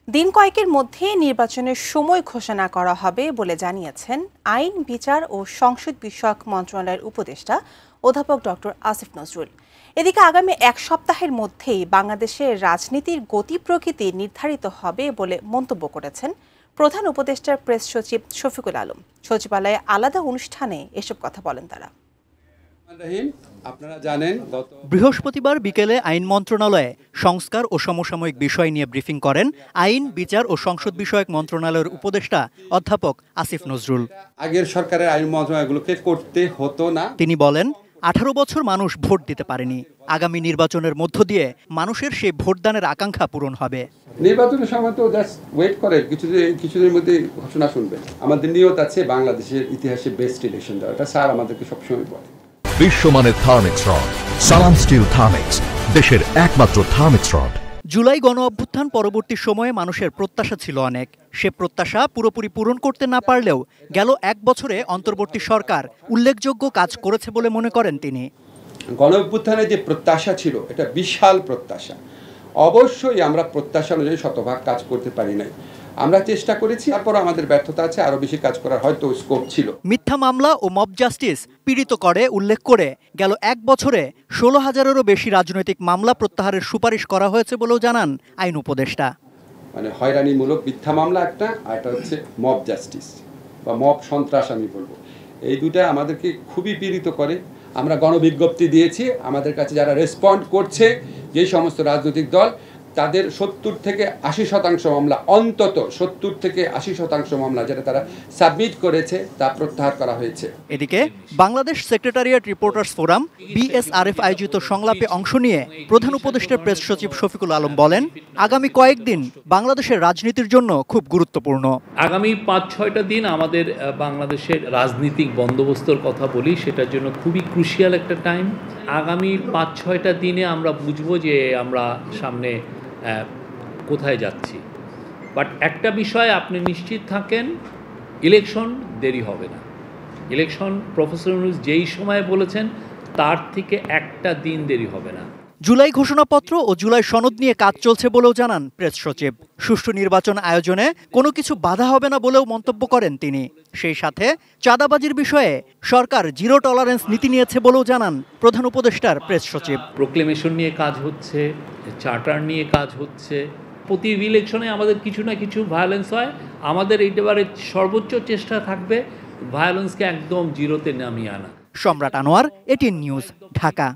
দিন কয়েকের মধ্যে নির্বাচনের সময় ঘোষণা করা হবে বলে জানিয়েছেন আইন, বিচার ও সংসদ বিষয়ক মন্ত্রণালয়ের উপদেষ্টা অধ্যাপক ডক্টর আসিফ নজরুল। এদিকে আগামী এক সপ্তাহের মধ্যেই বাংলাদেশের রাজনীতির গতি প্রকৃতি নির্ধারিত হবে বলে মন্তব্য করেছেন প্রধান উপদেষ্টার প্রেস সচিব শফিকুল আলম। সচিবালয়ে আলাদা অনুষ্ঠানে এসব কথা বলেন তারা। আপনারা জানেন বৃহস্পতিবার বিকেলে আইন মন্ত্রণালয়ে সংস্কার ও সমসাময়িক বিষয় নিয়ে ব্রিফিং করেন আইন, বিচার ও সংসদ বিষয়ক মন্ত্রণালয়ের উপদেষ্টা অধ্যাপক আসিফ নজরুল। আগের সরকারের আইন মন্ত্রণালয়গুলোকে করতে হতো না। তিনি বলেন, 18 বছর মানুষ ভোট দিতে পারেনি। আগামী নির্বাচনের মধ্য দিয়ে মানুষের সেই ভোটদানের আকাঙ্ক্ষা পূরণ হবে। নির্বাচনের সময় তো জাস্ট ওয়েট করে কিছুদিনের মধ্যে ঘোষণা শুনবেন। আমাদের নিয়ত আছে বাংলাদেশের ইতিহাসে বেস্ট ইলেকশন দেওয়া, এটা স্যার আমাদেরকে সবসময় বলে। বিশ্বমানের থার্মিক্স রড, সালাম স্টিল থার্মিক্স, দেশের একমাত্র থার্মিক্স রড। জুলাই গণ অভ্যুত্থান পরবর্তী সময়ে মানুষের প্রত্যাশা ছিল অনেক। সে প্রত্যাশা পুরোপুরি পূরণ করতে না পারলেও গেল এক বছরে অন্তর্বর্তী সরকার উল্লেখযোগ্য কাজ করেছে বলে মনে করেন তিনি। গণ অভ্যুত্থানের যে প্রত্যাশা ছিল, এটা বিশাল প্রত্যাশা। অবশ্যই আমরা প্রত্যাশা অনুযায়ী শতভাগ কাজ করতে পারি নাই। আমরা চেষ্টা করেছি, তারপর আমাদের ব্যর্থতা আছে, আরো বেশি কাজ করার হয়তো স্কোপ ছিল। মিথ্যা মামলা ও মব জাস্টিস পীড়িত করে উল্লেখ করে গেল এক বছরে 16,000-এরও বেশি রাজনৈতিক মামলা প্রত্যাহারের সুপারিশ করা হয়েছে বলেও জানান আইন উপদেষ্টা। মানে হয়রানিমূলক মিথ্যা মামলা একটা, আর একটা হচ্ছে মব জাস্টিস বা মব সন্ত্রাস আমি বলবো। এই দুটা আমাদেরকে খুবই পীড়িত করে। আমরা গণবিজ্ঞপ্তি দিয়েছি, আমাদের কাছে যারা রেসপন্ড করছে যে সমস্ত রাজনৈতিক দল, তাদের 70 থেকে 80% মামলা, অন্তত 70 থেকে 80% মামলা যেটা তারা সাবমিট করেছে তা প্রত্যাহার করা হয়েছে। এদিকে Bangladesh secretariat reporters forum BSRF আয়োজিত সংলাপে অংশ নিয়ে প্রধান উপদেষ্টার প্রেস সচিব শফিকুল আলম বলেন, আগামী কয়েকদিন বাংলাদেশের রাজনীতির জন্য খুব গুরুত্বপূর্ণ। আগামী 5-6টা দিন আমাদের বাংলাদেশের রাজনৈতিক বন্দোবস্তর কথা বলি, সেটার জন্য খুবই ক্রুশিয়াল একটা টাইম। আগামী 5-6টা দিনে আমরা বুঝবো যে আমরা সামনে কোথায় যাচ্ছি। বাট একটা বিষয় আপনি নিশ্চিত থাকেন, ইলেকশন দেরি হবে না। ইলেকশন প্রফেসর ইউনূস যেই সময় বলেছেন তার থেকে একটা দিন দেরি হবে না। জুলাই ঘোষণাপত্র ও জুলাই সনদ নিয়ে কাজ চলছে বলেও জানান প্রেস সচিব। সুষ্ঠু নির্বাচন আয়োজনে কোনো কিছু বাধা হবে না বলেও মন্তব্য করেন তিনি। সেই সাথে চাঁদাবাজির বিষয়ে সরকার জিরো টলারেন্স নীতি নিয়েছে বলেও জানান প্রধান উপদেষ্টার প্রেস সচিব। প্রোক্লেমেশন নিয়ে কাজ হচ্ছে, চার্টার নিয়ে কাজ হচ্ছে। প্রতি ইলেকশনে আমাদের কিছু না কিছু ভায়োলেন্স হয়। আমাদের এইবারে সর্বোচ্চ চেষ্টা থাকবে ভায়োলেন্সকে একদম জিরোতে নামিয়ে আনা। সম্রাট আনোয়ার, ATN নিউজ, ঢাকা।